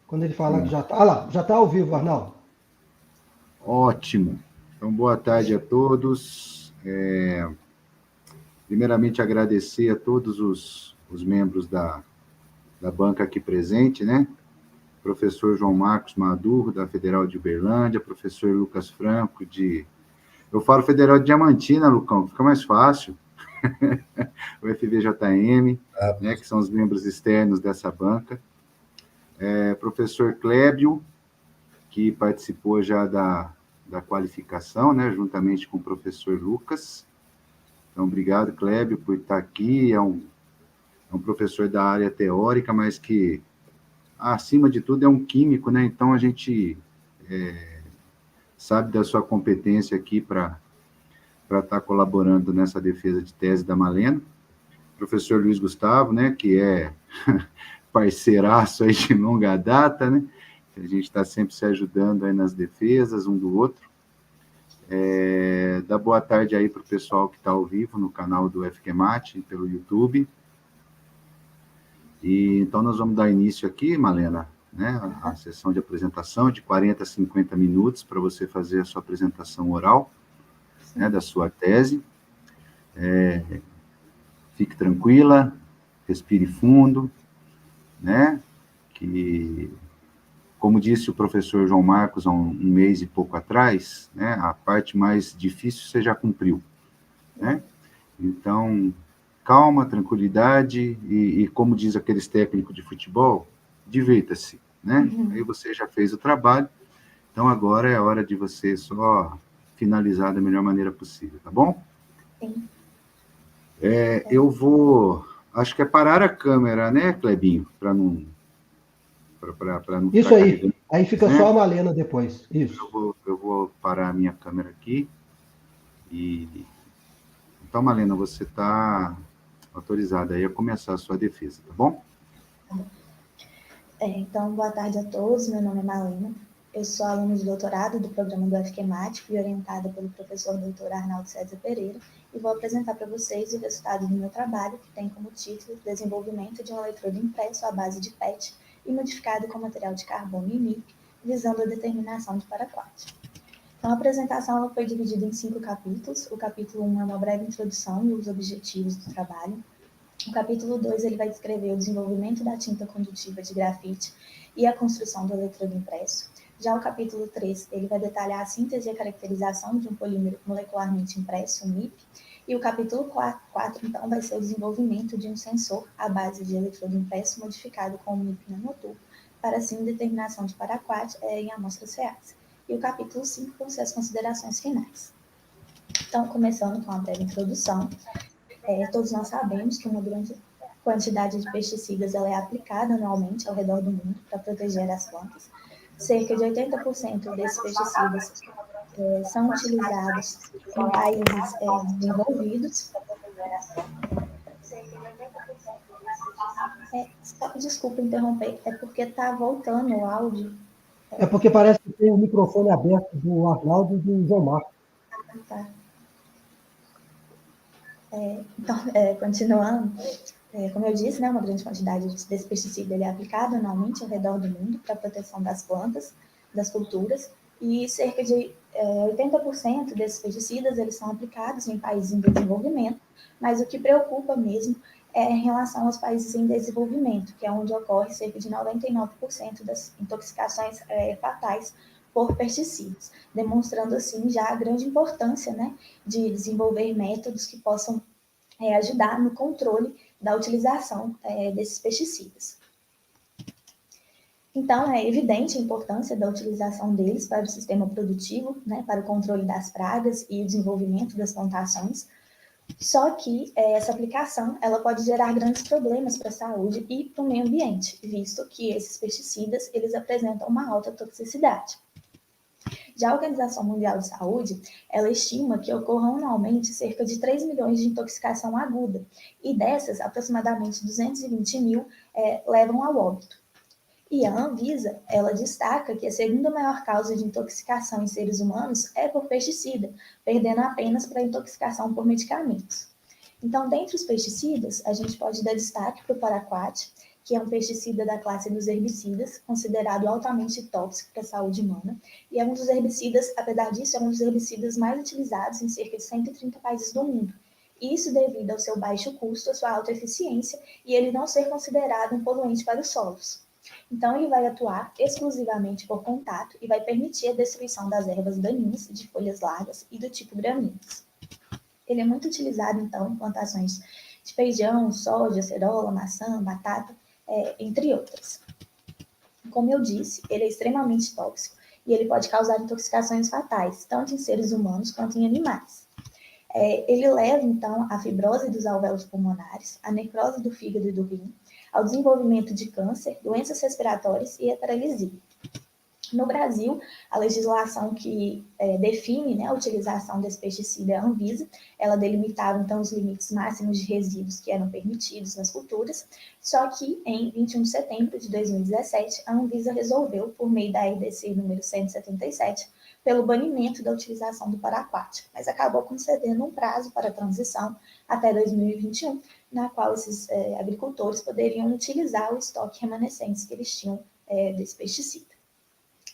Quando ele falar que já está. Ah lá, já está ao vivo, Arnaldo. Ótimo. Então, boa tarde a todos. Primeiramente, agradecer a todos os membros da banca aqui presente, né? Professor João Marcos Maduro, da Federal de Uberlândia, professor Lucas Franco, eu falo Federal de Diamantina, Lucão, fica mais fácil. O FVJM, né, que são os membros externos dessa banca. Professor Clébio, que participou já da qualificação, né, juntamente com o professor Lucas. Então, obrigado, Clébio, por estar aqui. É um professor da área teórica, mas que, acima de tudo, é um químico, né? Então, a gente sabe da sua competência aqui para estar colaborando nessa defesa de tese da Malena. Professor Luiz Gustavo, né, que é parceiraço aí de longa data, né? A gente está sempre se ajudando aí nas defesas um do outro. Dá boa tarde aí para o pessoal que está ao vivo no canal do FQMAT, pelo YouTube. E então nós vamos dar início aqui, Malena, né, a sessão de apresentação de 40 a 50 minutos para você fazer a sua apresentação oral, né, da sua tese. Fique tranquila, respire fundo, né, que, como disse o professor João Marcos há um mês e pouco atrás, né, a parte mais difícil você já cumpriu, né? Então, calma, tranquilidade e como diz aqueles técnicos de futebol, divirta-se, né? Aí você já fez o trabalho, então agora é a hora de você só finalizar da melhor maneira possível, tá bom? Sim. Eu vou, acho que é parar a câmera, né, Clebinho? Para não Isso aí, aí fica só a Malena depois, isso. Eu vou parar a minha câmera aqui. Então, Malena, você está autorizada aí a começar a sua defesa, tá bom? Então, boa tarde a todos, meu nome é Malena, eu sou aluna de doutorado do programa do FQMAT, fui orientada pelo professor doutor Arnaldo César Pereira, e vou apresentar para vocês o resultado do meu trabalho, que tem como título Desenvolvimento de um eletrodo impresso à base de PET e modificado com material de carbono e MIP, visando a determinação de paraquat. Então, a apresentação ela foi dividida em 5 capítulos. O capítulo 1 é uma breve introdução e os objetivos do trabalho. O capítulo 2 ele vai descrever o desenvolvimento da tinta condutiva de grafite e a construção do eletrodo impresso. Já o capítulo 3 ele vai detalhar a síntese e a caracterização de um polímero molecularmente impresso, o MIP. E o capítulo 4 então, vai ser o desenvolvimento de um sensor à base de eletrodo impresso modificado com o MIP nanotubo para, assim, determinação de paraquat em amostras reais. E o capítulo 5 vão ser as considerações finais. Então, começando com a breve introdução, todos nós sabemos que uma grande quantidade de pesticidas ela é aplicada anualmente ao redor do mundo para proteger as plantas. Cerca de 80% desses pesticidas são utilizados em países desenvolvidos. Desculpa interromper, é porque está voltando o áudio. É porque parece que tem o microfone aberto do Arnaldo e do João Marcos. Tá. Então, continuando, como eu disse, né, uma grande quantidade desse pesticida ele é aplicado anualmente ao redor do mundo para a proteção das plantas, das culturas, e cerca de 80% desses pesticidas eles são aplicados em países em desenvolvimento, mas o que preocupa mesmo é em relação aos países em desenvolvimento, que é onde ocorre cerca de 99% das intoxicações fatais por pesticidas, demonstrando assim já a grande importância, né, de desenvolver métodos que possam ajudar no controle da utilização desses pesticidas. Então, é evidente a importância da utilização deles para o sistema produtivo, né, para o controle das pragas e o desenvolvimento das plantações, só que essa aplicação ela pode gerar grandes problemas para a saúde e para o meio ambiente, visto que esses pesticidas eles apresentam uma alta toxicidade. Já a Organização Mundial de Saúde, ela estima que ocorram anualmente cerca de 3 milhões de intoxicação aguda, e dessas, aproximadamente 220 mil levam ao óbito. E a Anvisa, ela destaca que a segunda maior causa de intoxicação em seres humanos é por pesticida, perdendo apenas para a intoxicação por medicamentos. Então, dentre os pesticidas, a gente pode dar destaque para o paraquat, que é um pesticida da classe dos herbicidas, considerado altamente tóxico para a saúde humana, e é um dos herbicidas, apesar disso, é um dos herbicidas mais utilizados em cerca de 130 países do mundo. Isso devido ao seu baixo custo, à sua alta eficiência e ele não ser considerado um poluente para os solos. Então, ele vai atuar exclusivamente por contato e vai permitir a destruição das ervas daninhas de folhas largas e do tipo gramíneas. Ele é muito utilizado, então, em plantações de feijão, soja, acerola, maçã, batata, entre outras. Como eu disse, ele é extremamente tóxico e ele pode causar intoxicações fatais, tanto em seres humanos quanto em animais. Ele leva, então, à fibrose dos alvéolos pulmonares, à necrose do fígado e do rim, ao desenvolvimento de câncer, doenças respiratórias e a paralisia. No Brasil, a legislação que define, né, a utilização desse pesticida é a Anvisa. Ela delimitava, então, os limites máximos de resíduos que eram permitidos nas culturas, só que, em 21 de setembro de 2017, a Anvisa resolveu, por meio da RDC número 177, pelo banimento da utilização do paraquat, mas acabou concedendo um prazo para a transição até 2021, na qual esses agricultores poderiam utilizar o estoque remanescente que eles tinham desse pesticida.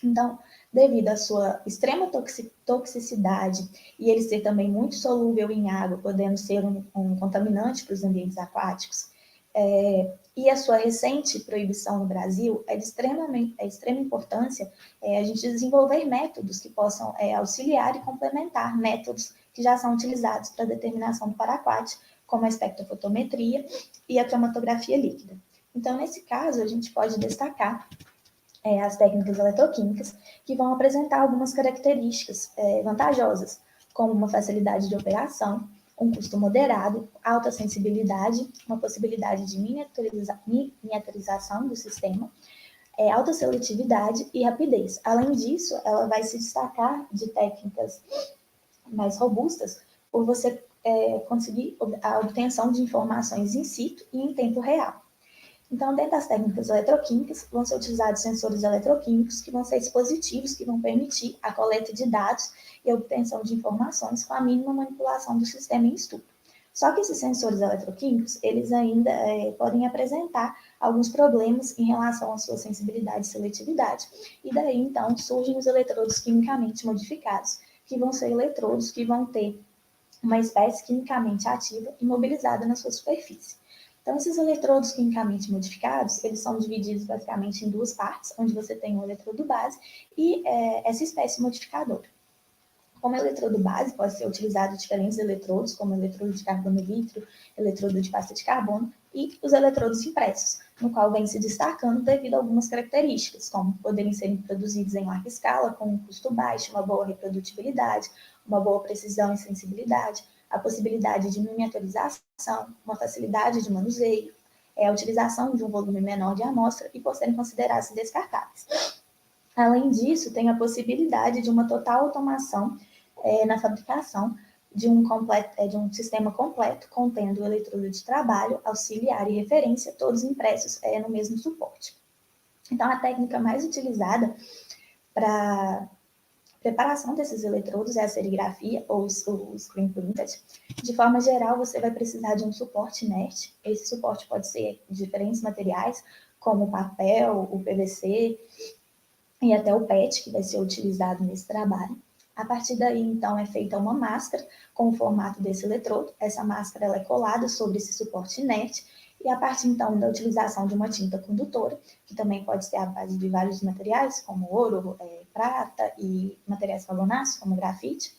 Então, devido à sua extrema toxicidade e ele ser também muito solúvel em água, podendo ser um contaminante para os ambientes aquáticos, e a sua recente proibição no Brasil, é de extrema importância a gente desenvolver métodos que possam auxiliar e complementar métodos que já são utilizados para a determinação do paraquat, como a espectrofotometria e a cromatografia líquida. Então, nesse caso, a gente pode destacar as técnicas eletroquímicas, que vão apresentar algumas características vantajosas, como uma facilidade de operação, um custo moderado, alta sensibilidade, uma possibilidade de miniaturização do sistema, alta seletividade e rapidez. Além disso, ela vai se destacar de técnicas mais robustas por você conseguir a obtenção de informações in situ e em tempo real. Então, dentro das técnicas eletroquímicas, vão ser utilizados sensores eletroquímicos, que vão ser dispositivos que vão permitir a coleta de dados e a obtenção de informações com a mínima manipulação do sistema em estudo. Só que esses sensores eletroquímicos, eles ainda podem apresentar alguns problemas em relação à sua sensibilidade e seletividade, e daí, então, surgem os eletrodos quimicamente modificados, que vão ser eletrodos que vão ter uma espécie quimicamente ativa imobilizada na sua superfície. Então, esses eletrodos quimicamente modificados, eles são divididos basicamente em duas partes, onde você tem o eletrodo base e essa espécie modificadora. Como eletrodo base, pode ser utilizado diferentes eletrodos, como eletrodo de carbono vítreo, eletrodo de pasta de carbono e os eletrodos impressos, no qual vem se destacando devido a algumas características, como poderem ser produzidos em larga escala, com um custo baixo, uma boa reprodutibilidade, uma boa precisão e sensibilidade, a possibilidade de miniaturização, uma facilidade de manuseio, a utilização de um volume menor de amostra e por serem considerados descartáveis. Além disso, tem a possibilidade de uma total automação na fabricação de um sistema completo, contendo o eletrodo de trabalho, auxiliar e referência, todos impressos no mesmo suporte. Então, a técnica mais utilizada para preparação desses eletrodos é a serigrafia ou o screen printed. De forma geral, você vai precisar de um suporte inerte. Esse suporte pode ser de diferentes materiais, como o papel, o PVC e até o PET, que vai ser utilizado nesse trabalho. A partir daí, então, é feita uma máscara com o formato desse eletrodo. Essa máscara ela é colada sobre esse suporte inerte e a partir, então, da utilização de uma tinta condutora, que também pode ser à base de vários materiais, como ouro, prata e materiais carbonáceos, como grafite,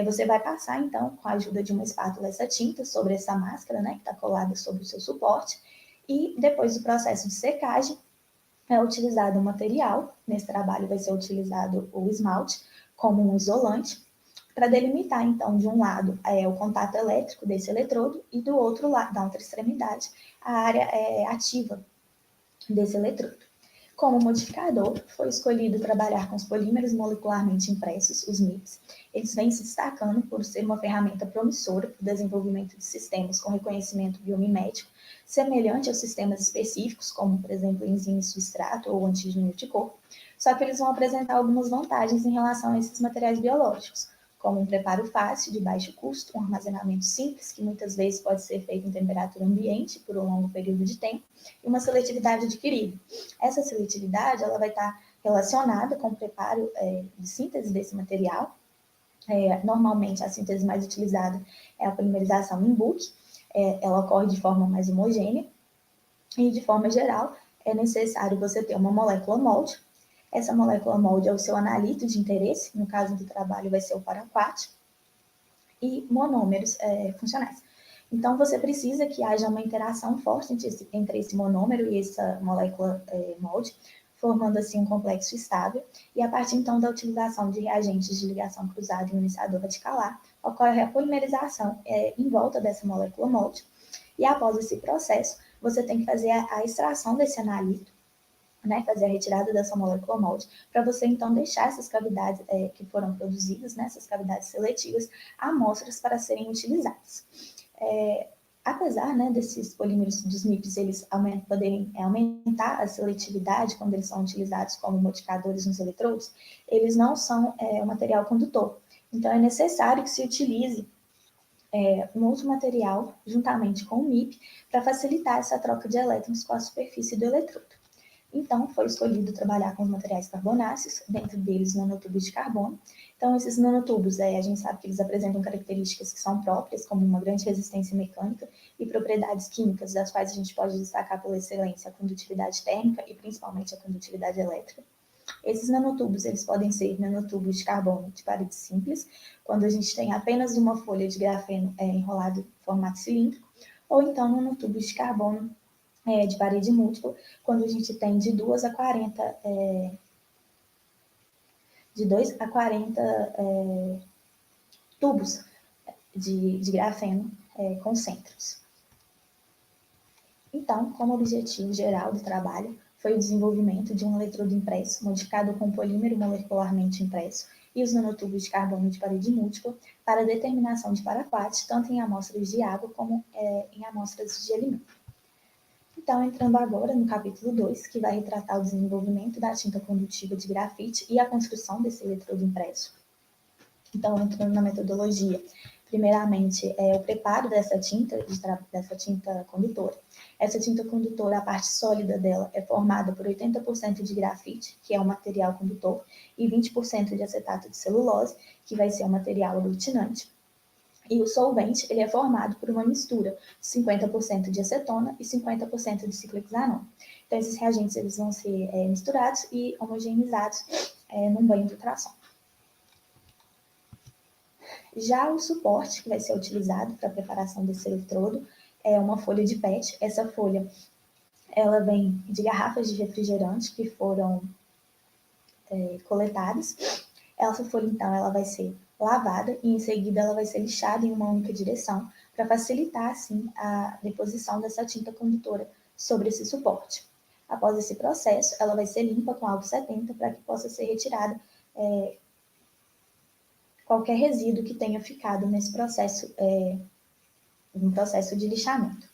você vai passar, então, com a ajuda de uma espátula, essa tinta sobre essa máscara, né, que está colada sobre o seu suporte, e depois do processo de secagem, é utilizado um material. Nesse trabalho vai ser utilizado o esmalte como um isolante, para delimitar, então, de um lado o contato elétrico desse eletrodo e do outro lado, da outra extremidade, a área ativa desse eletrodo. Como modificador, foi escolhido trabalhar com os polímeros molecularmente impressos, os MIPs. Eles vêm se destacando por ser uma ferramenta promissora para o desenvolvimento de sistemas com reconhecimento biomimético, semelhante aos sistemas específicos, como, por exemplo, enzima substrato ou antígeno anticorpo, só que eles vão apresentar algumas vantagens em relação a esses materiais biológicos, como um preparo fácil, de baixo custo, um armazenamento simples, que muitas vezes pode ser feito em temperatura ambiente por um longo período de tempo, e uma seletividade adquirida. Essa seletividade ela vai estar relacionada com o preparo de síntese desse material. Normalmente, a síntese mais utilizada é a polimerização em bulk, ela ocorre de forma mais homogênea, e de forma geral, é necessário você ter uma molécula molde. Essa molécula molde é o seu analito de interesse, no caso do trabalho vai ser o paraquat, e monômeros funcionais. Então, você precisa que haja uma interação forte entre esse monômero e essa molécula molde, formando assim um complexo estável, e a partir então da utilização de reagentes de ligação cruzada e iniciador radicalar, ocorre a polimerização em volta dessa molécula molde, e após esse processo, você tem que fazer a extração desse analito, né, fazer a retirada dessa molécula molde, para você então deixar essas cavidades que foram produzidas, né, essas cavidades seletivas, amostras para serem utilizadas. Apesar, né, desses polímeros dos MIPs eles poderem aumentar a seletividade quando eles são utilizados como modificadores nos eletrodos, eles não são um material condutor. Então, é necessário que se utilize um outro material juntamente com o MIP para facilitar essa troca de elétrons com a superfície do eletrodo. Então, foi escolhido trabalhar com os materiais carbonáceos, dentro deles nanotubos de carbono. Então, esses nanotubos, a gente sabe que eles apresentam características que são próprias, como uma grande resistência mecânica e propriedades químicas, das quais a gente pode destacar pela excelência a condutividade térmica e principalmente a condutividade elétrica. Esses nanotubos, eles podem ser nanotubos de carbono de parede simples, quando a gente tem apenas uma folha de grafeno enrolado em formato cilíndrico, ou então nanotubos de carbono de parede múltipla, quando a gente tem de 2 a 40 tubos de grafeno concêntricos. Então, como objetivo geral do trabalho, foi o desenvolvimento de um eletrodo impresso, modificado com polímero molecularmente impresso, e os nanotubos de carbono de parede múltipla, para determinação de paraquat, tanto em amostras de água como em amostras de alimento. Então, entrando agora no capítulo 2, que vai retratar o desenvolvimento da tinta condutiva de grafite e a construção desse eletrodo impresso. Então, entrando na metodologia, primeiramente, o preparo dessa tinta condutora. Essa tinta condutora, a parte sólida dela é formada por 80% de grafite, que é um material condutor, e 20% de acetato de celulose, que vai ser um material aglutinante. E o solvente, ele é formado por uma mistura de 50% de acetona e 50% de ciclohexanona. Então, esses reagentes eles vão ser misturados e homogeneizados num banho de ultrassom. Já o suporte que vai ser utilizado para a preparação desse eletrodo é uma folha de PET. Essa folha, ela vem de garrafas de refrigerante que foram coletadas. Essa folha, então, ela vai ser lavada e em seguida ela vai ser lixada em uma única direção para facilitar, assim, a deposição dessa tinta condutora sobre esse suporte. Após esse processo, ela vai ser limpa com álcool 70 para que possa ser retirada qualquer resíduo que tenha ficado nesse processo, no processo de lixamento.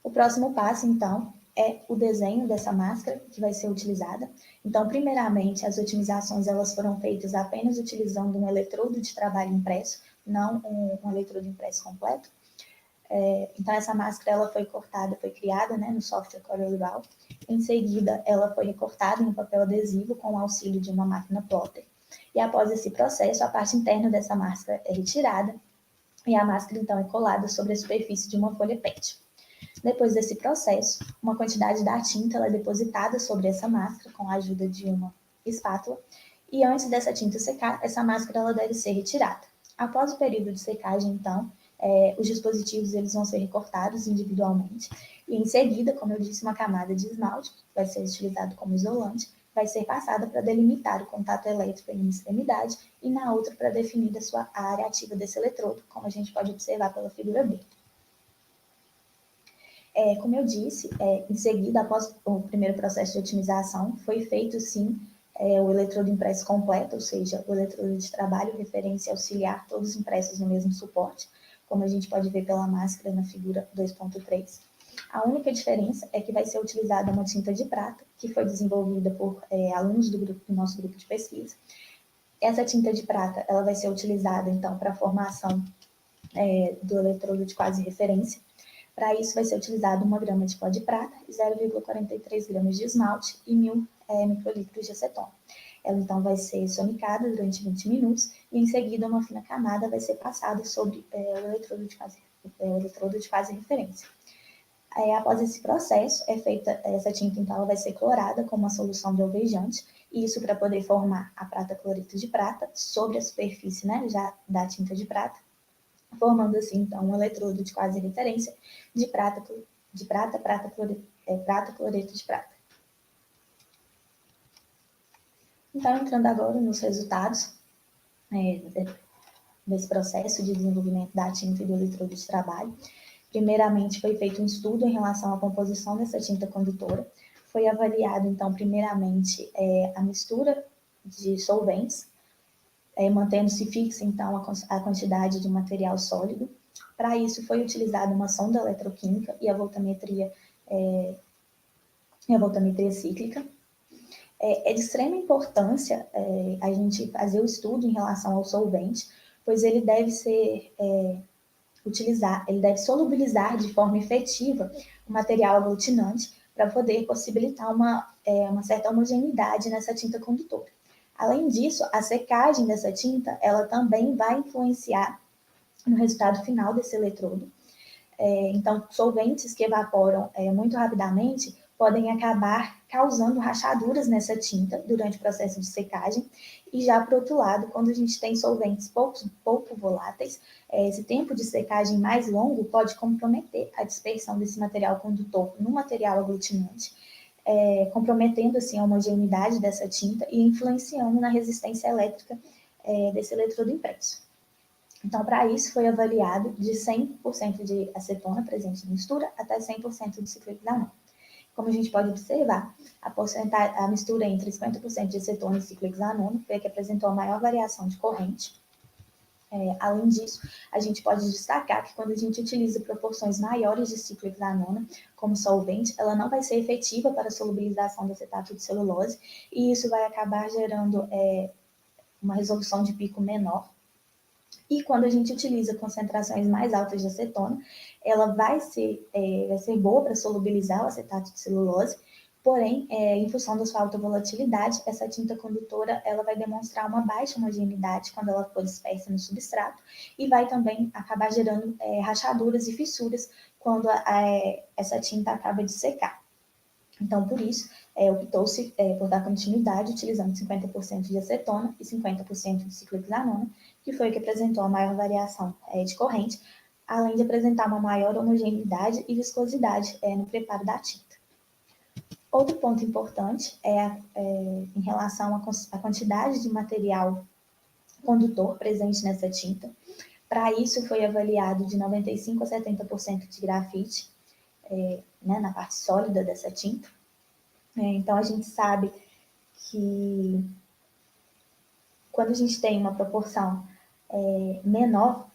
O próximo passo, então, é o desenho dessa máscara que vai ser utilizada. Então, primeiramente, as otimizações elas foram feitas apenas utilizando um eletrodo de trabalho impresso, não um eletrodo impresso completo. Então, essa máscara ela foi criada, né, no software CorelDRAW. Em seguida, ela foi recortada em um papel adesivo com o auxílio de uma máquina plotter. E após esse processo, a parte interna dessa máscara é retirada e a máscara, então, é colada sobre a superfície de uma folha PET. Depois desse processo, uma quantidade da tinta ela é depositada sobre essa máscara com a ajuda de uma espátula e antes dessa tinta secar, essa máscara ela deve ser retirada. Após o período de secagem, então, os dispositivos eles vão ser recortados individualmente e em seguida, como eu disse, uma camada de esmalte, que vai ser utilizado como isolante, vai ser passada para delimitar o contato elétrico em uma extremidade e na outra para definir a área ativa desse eletrodo, como a gente pode observar pela figura B. Como eu disse, em seguida, após o primeiro processo de otimização, foi feito, sim, o eletrodo impresso completo, ou seja, o eletrodo de trabalho, referência auxiliar, todos impressos no mesmo suporte, como a gente pode ver pela máscara na figura 2.3. A única diferença é que vai ser utilizada uma tinta de prata, que foi desenvolvida por alunos do nosso grupo de pesquisa, Essa tinta de prata, ela vai ser utilizada, então, para a formação do eletrodo de quase referência. Para isso, vai ser utilizado 1 grama de pó de prata, 0,43 gramas de esmalte e 1.000 microlitros de acetona. Ela, então, vai ser sonicada durante 20 minutos e, em seguida, uma fina camada vai ser passada sobre o eletrodo de quase referência. Após esse processo, é feita essa tinta, então, ela vai ser clorada com uma solução de alvejante, e isso para poder formar a prata cloreto de prata sobre a superfície, né, já da tinta de prata, formando assim, então, um eletrodo de quase referência de prata cloreto de prata. Então, entrando agora nos resultados desse processo de desenvolvimento da tinta e do eletrodo de trabalho. Primeiramente, foi feito um estudo em relação à composição dessa tinta condutora. Foi avaliado, então, primeiramente, a mistura de solventes, mantendo-se fixa, então, a quantidade de material sólido. Para isso, foi utilizada uma sonda eletroquímica e a voltametria cíclica. É de extrema importância a gente fazer o estudo em relação ao solvente, pois ele deve ser ele deve solubilizar de forma efetiva o material aglutinante para poder possibilitar uma certa homogeneidade nessa tinta condutora. Além disso, a secagem dessa tinta, ela também vai influenciar no resultado final desse eletrodo. Então, solventes que evaporam muito rapidamente podem acabar causando rachaduras nessa tinta durante o processo de secagem. E já, por outro lado, quando a gente tem solventes pouco voláteis, esse tempo de secagem mais longo pode comprometer a dispersão desse material condutor no material aglutinante, comprometendo assim a homogeneidade dessa tinta e influenciando na resistência elétrica desse eletrodo impresso. Então, para isso, foi avaliado de 100% de acetona presente na mistura até 100% de ciclohexanona. Como a gente pode observar, a mistura entre 50% de acetona e ciclohexanona foi a que apresentou a maior variação de corrente. Além disso, a gente pode destacar que quando a gente utiliza proporções maiores de ciclohexanona como solvente, ela não vai ser efetiva para a solubilização do acetato de celulose, e isso vai acabar gerando uma resolução de pico menor. E quando a gente utiliza concentrações mais altas de acetona, ela vai ser boa para solubilizar o acetato de celulose, porém, em função da sua alta volatilidade, essa tinta condutora ela vai demonstrar uma baixa homogeneidade quando ela for dispersa no substrato e vai também acabar gerando rachaduras e fissuras quando essa tinta acaba de secar. Então, por isso, optou-se por dar continuidade utilizando 50% de acetona e 50% de ciclohexanona, que foi o que apresentou a maior variação de corrente, além de apresentar uma maior homogeneidade e viscosidade no preparo da tinta. Outro ponto importante em relação à quantidade de material condutor presente nessa tinta. Para isso, foi avaliado de 95% a 70% de grafite na parte sólida dessa tinta. Então, a gente sabe que quando a gente tem uma proporção menor,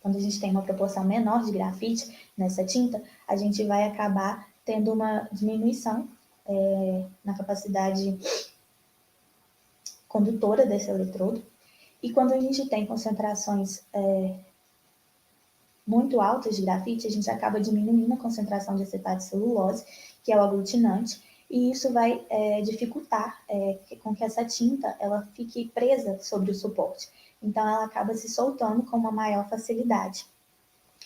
quando a gente tem uma proporção menor de grafite nessa tinta, a gente vai acabar tendo uma diminuição na capacidade condutora desse eletrodo. E quando a gente tem concentrações muito altas de grafite, a gente acaba diminuindo a concentração de acetato de celulose, que é o aglutinante, e isso vai dificultar com que essa tinta ela fique presa sobre o suporte. Então, ela acaba se soltando com uma maior facilidade.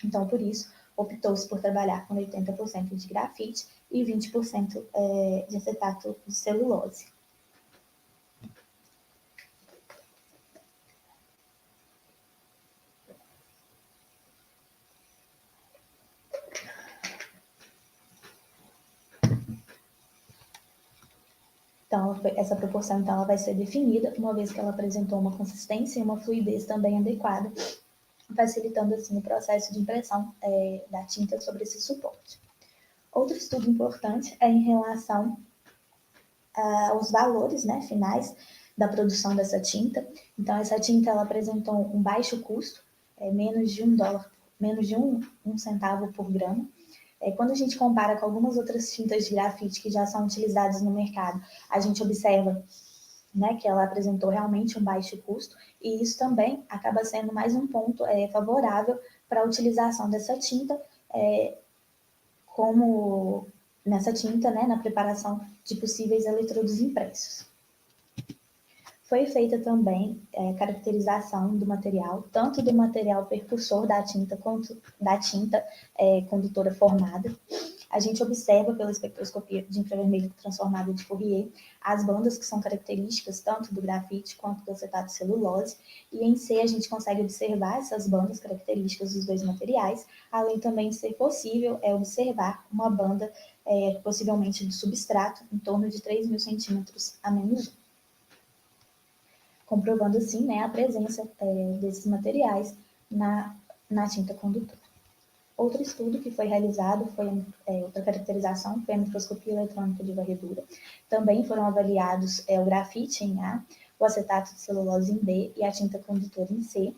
Então, por isso, optou-se por trabalhar com 80% de grafite e 20% de acetato de celulose. Então, essa proporção então, ela vai ser definida, uma vez que ela apresentou uma consistência e uma fluidez também adequada, facilitando assim o processo de impressão da tinta sobre esse suporte. Outro estudo importante é em relação aos valores finais da produção dessa tinta. Então, essa tinta ela apresentou um baixo custo, menos de um centavo por grama. Quando a gente compara com algumas outras tintas de grafite que já são utilizadas no mercado, a gente observa né, que ela apresentou realmente um baixo custo, e isso também acaba sendo mais um ponto favorável para a utilização dessa tinta, como nessa tinta, né, na preparação de possíveis eletrodos impressos. Foi feita também caracterização do material, tanto do material percussor da tinta quanto da tinta condutora formada. A gente observa pela espectroscopia de infravermelho transformada de Fourier as bandas que são características tanto do grafite quanto do acetato de celulose, e em C a gente consegue observar essas bandas características dos dois materiais, além também de ser possível observar uma banda possivelmente do substrato em torno de 3.000 centímetros a menos 1. Comprovando assim, né, a presença desses materiais na tinta condutora. Outro estudo que foi realizado foi outra caracterização, foi a microscopia eletrônica de varredura. Também foram avaliados o grafite em A, o acetato de celulose em B e a tinta condutora em C.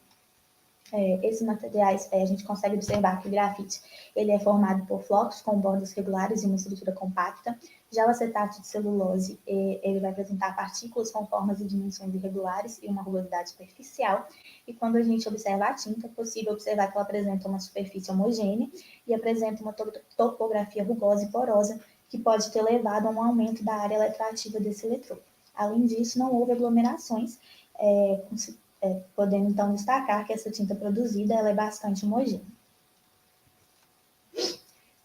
Esses materiais, a gente consegue observar que o grafite ele é formado por flocos com bordas regulares e uma estrutura compacta. Já o acetato de celulose, ele vai apresentar partículas com formas e dimensões irregulares e uma rugosidade superficial. E quando a gente observa a tinta, é possível observar que ela apresenta uma superfície homogênea e apresenta uma topografia rugosa e porosa, que pode ter levado a um aumento da área eletroativa desse eletrodo. Além disso, não houve aglomerações, podendo então destacar que essa tinta produzida ela é bastante homogênea.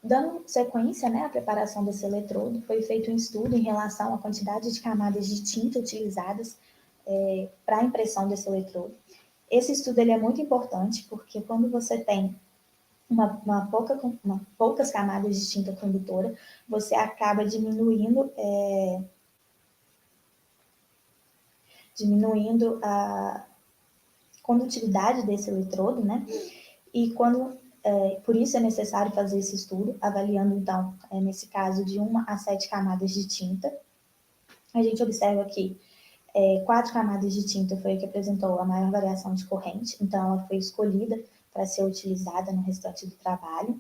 Dando sequência, né, à preparação desse eletrodo, foi feito um estudo em relação à quantidade de camadas de tinta utilizadas para a impressão desse eletrodo. Esse estudo ele é muito importante porque quando você tem poucas camadas de tinta condutora, você acaba diminuindo a condutividade desse eletrodo, né? E por isso é necessário fazer esse estudo, avaliando, então, nesse caso, de 1 a 7 camadas de tinta. A gente observa que 4 camadas de tinta foi a que apresentou a maior variação de corrente, então ela foi escolhida para ser utilizada no restante do trabalho.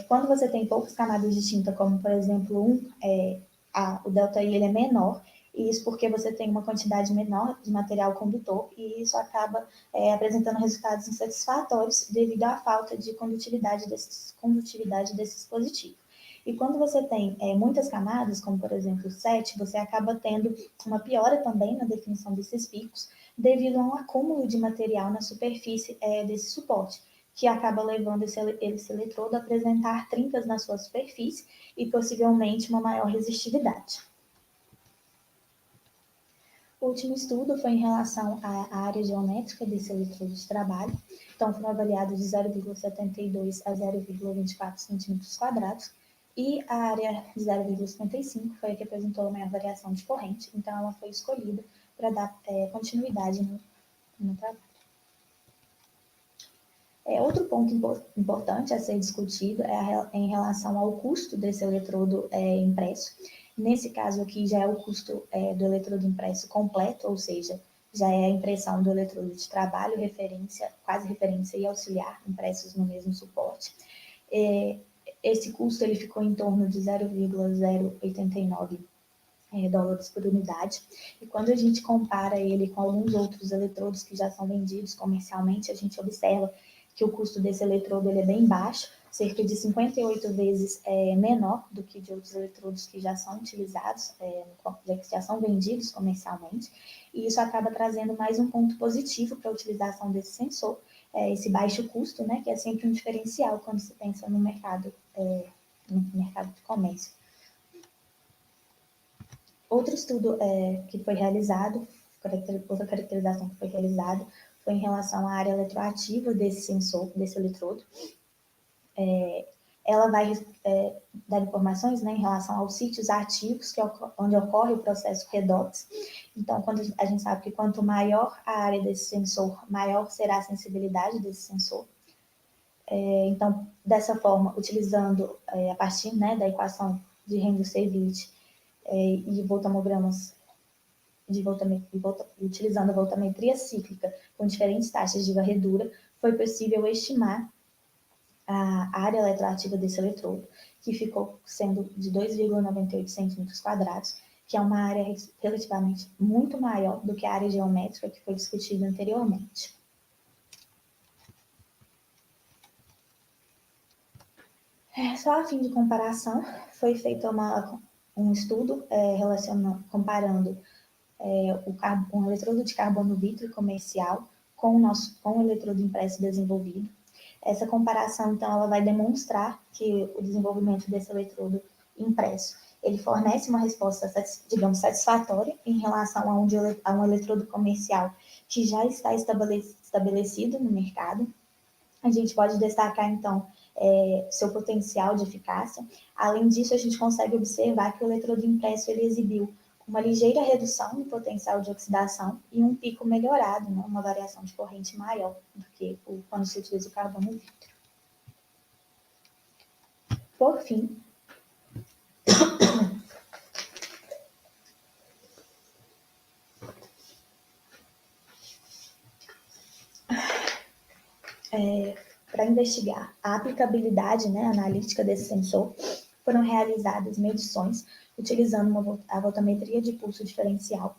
Quando você tem poucas camadas de tinta, como, por exemplo, o delta I ele é menor, e isso porque você tem uma quantidade menor de material condutor, e isso acaba apresentando resultados insatisfatórios devido à falta de condutividade desse dispositivo. E quando você tem muitas camadas, como por exemplo 7, você acaba tendo uma piora também na definição desses picos, devido a um acúmulo de material na superfície desse suporte, que acaba levando esse eletrodo a apresentar trincas na sua superfície e possivelmente uma maior resistividade. O último estudo foi em relação à área geométrica desse eletrodo de trabalho. Então, foram avaliados de 0,72 a 0,24 centímetros quadrados, e a área de 0,55 foi a que apresentou a maior variação de corrente, então ela foi escolhida para dar continuidade no trabalho. Outro ponto importante a ser discutido é em relação ao custo desse eletrodo impresso. Nesse caso aqui já é o custo do eletrodo impresso completo, ou seja, já é a impressão do eletrodo de trabalho, quase referência e auxiliar, impressos no mesmo suporte. Esse custo ele ficou em torno de 0,089 dólares por unidade, e quando a gente compara ele com alguns outros eletrodos que já são vendidos comercialmente, a gente observa que o custo desse eletrodo ele é bem baixo, cerca de 58 vezes menor do que de outros eletrodos que já são utilizados, que já são vendidos comercialmente, e isso acaba trazendo mais um ponto positivo para a utilização desse sensor, esse baixo custo, né, que é sempre um diferencial quando se pensa no mercado de comércio. Outro estudo que foi realizado, outra caracterização que foi realizada, foi em relação à área eletroativa desse sensor, desse eletrodo. Ela vai dar informações, né, em relação aos sítios ativos onde ocorre o processo redox. Então, quando a gente sabe que quanto maior a área desse sensor, maior será a sensibilidade desse sensor. Então, dessa forma, utilizando a partir, né, da equação de Henry-Seyville e voltamogramas utilizando a voltametria cíclica com diferentes taxas de varredura, foi possível estimar a área eletroativa desse eletrodo, que ficou sendo de 2,98 centímetros quadrados, que é uma área relativamente muito maior do que a área geométrica que foi discutida anteriormente. Só a fim de comparação, foi feito um estudo comparando um eletrodo de carbono vítreo comercial com o eletrodo impresso desenvolvido. Essa comparação, então, ela vai demonstrar que o desenvolvimento desse eletrodo impresso, ele fornece uma resposta, digamos, satisfatória em relação a um eletrodo comercial que já está estabelecido no mercado. A gente pode destacar, então, seu potencial de eficácia. Além disso, a gente consegue observar que o eletrodo impresso ele exibiu uma ligeira redução no potencial de oxidação e um pico melhorado, né, uma variação de corrente maior do que quando se utiliza o carbono vítreo. Por fim, para investigar a aplicabilidade, né, analítica desse sensor, foram realizadas medições utilizando a voltametria de pulso diferencial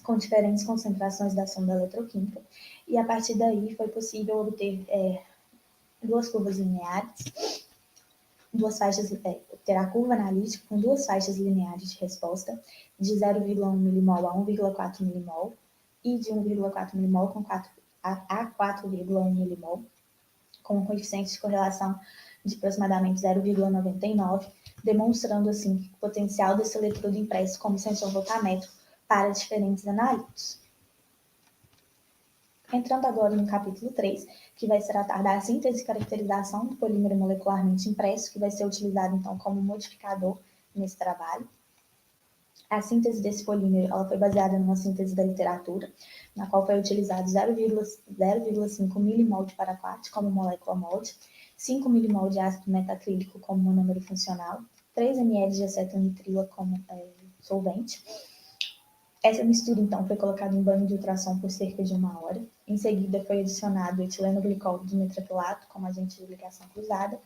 com diferentes concentrações da sonda eletroquímica, e a partir daí foi possível obter duas curvas lineares, ter a curva analítica com duas faixas lineares de resposta, de 0,1 milimol a 1,4 milimol, e de 1,4 milimol a 4,1 milimol, com um coeficiente de correlação de aproximadamente 0,99, demonstrando, assim, o potencial desse eletrodo impresso como sensor voltamétrico para diferentes analíticos. Entrando agora no capítulo 3, que vai se tratar da síntese e caracterização do polímero molecularmente impresso, que vai ser utilizado, então, como modificador nesse trabalho. A síntese desse polímero ela foi baseada numa síntese da literatura, na qual foi utilizado 0,5 milimol de paraquat como molécula molde, 5 milimol de ácido metacrílico como monômero funcional, 3 ml de acetonitrila como solvente. Essa mistura, então, foi colocada em banho de ultrassom por cerca de 1 hora. Em seguida, foi adicionado etileno-glicol de metraquilato como agente de ligação cruzada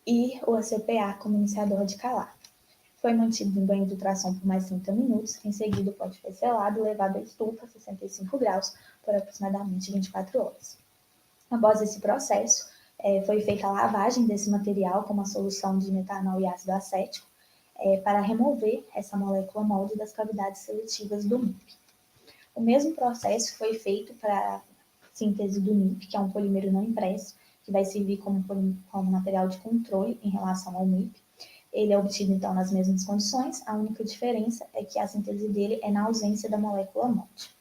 e o ACPA como iniciador de calado. Foi mantido em banho de ultrassom por mais 30 minutos. Em seguida, o pote foi selado e levado à estufa a 65 graus por aproximadamente 24 horas. Após esse processo, foi feita a lavagem desse material com uma solução de metanol e ácido acético para remover essa molécula molde das cavidades seletivas do MIP. O mesmo processo foi feito para a síntese do MIP, que é um polímero não impresso, que vai servir como material de controle em relação ao MIP. Ele é obtido, então, nas mesmas condições, a única diferença é que a síntese dele é na ausência da molécula molde.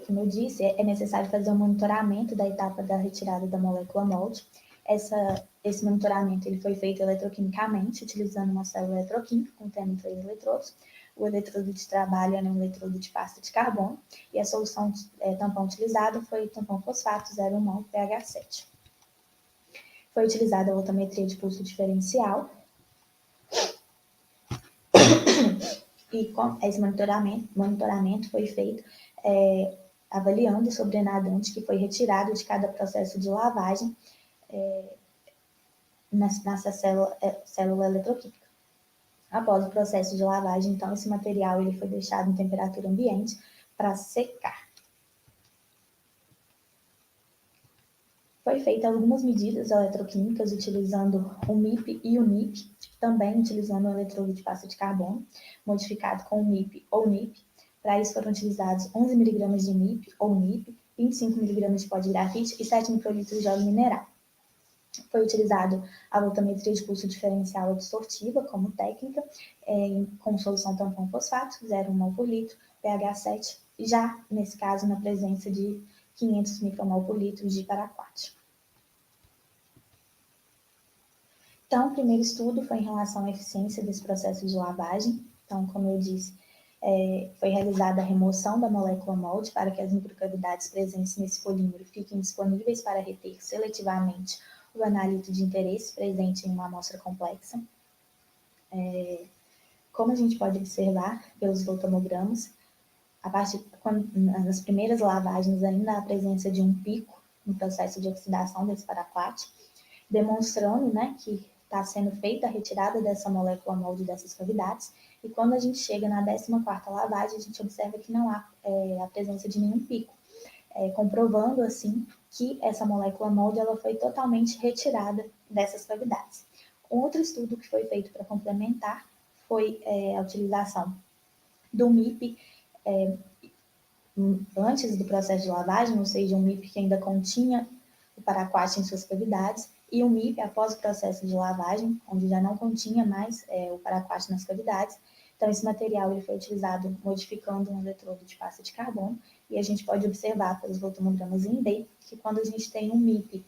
Como eu disse, é necessário fazer um monitoramento da etapa da retirada da molécula molde. Esse monitoramento ele foi feito eletroquimicamente, utilizando uma célula eletroquímica contendo 3 eletrodos. O eletrodo de trabalho é um eletrodo de pasta de carbono, e a solução tampão utilizada foi tampão fosfato 0,1 mol pH 7. Foi utilizada a voltametria de pulso diferencial, e com esse monitoramento foi feito avaliando o sobrenadante que foi retirado de cada processo de lavagem nessa célula eletroquímica. Após o processo de lavagem, então, esse material ele foi deixado em temperatura ambiente para secar. Foi feita algumas medidas eletroquímicas utilizando o MIP e o NIP, também utilizando o eletrodo de pasta de carbono, modificado com o MIP ou NIP. Para isso foram utilizados 11 mg de MIP ou NIP, 25 mg de pó de grafite e 7 microlitros de óleo mineral. Foi utilizado a voltametria de pulso diferencial absortiva como técnica, com solução tampão fosfato, 0,1 mol por litro, pH 7, já nesse caso na presença de 500 micromol por litro de paraquat. Então, o primeiro estudo foi em relação à eficiência desse processo de lavagem. Então, como eu disse, foi realizada a remoção da molécula molde para que as microcavidades presentes nesse polímero fiquem disponíveis para reter seletivamente o analito de interesse presente em uma amostra complexa. Como a gente pode observar pelos voltamogramas, nas primeiras lavagens ainda há a presença de um pico no processo de oxidação desse paraquat, demonstrando, né, que está sendo feita a retirada dessa molécula molde dessas cavidades, e quando a gente chega na 14ª lavagem, a gente observa que não há a presença de nenhum pico, comprovando, assim, que essa molécula molde ela foi totalmente retirada dessas cavidades. Um outro estudo que foi feito para complementar foi a utilização do MIP antes do processo de lavagem, ou seja, um MIP que ainda continha o paraquat em suas cavidades, e um MIP após o processo de lavagem, onde já não continha mais o paraquat nas cavidades. Então, esse material ele foi utilizado modificando um eletrodo de pasta de carbono, e a gente pode observar pelos voltomogramas em D que quando a gente tem um MIP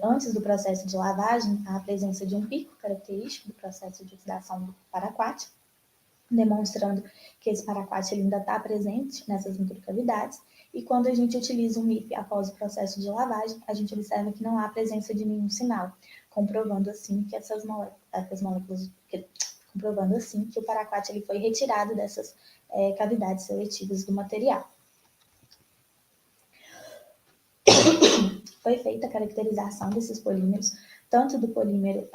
antes do processo de lavagem, há a presença de um pico característico do processo de oxidação do paraquat, demonstrando que esse paraquat ainda está presente nessas microcavidades, e quando a gente utiliza o MIP após o processo de lavagem, a gente observa que não há presença de nenhum sinal, comprovando assim que essas moléculas comprovando assim que o paraquat ele foi retirado dessas cavidades seletivas do material. Foi feita a caracterização desses polímeros, tanto do polímero,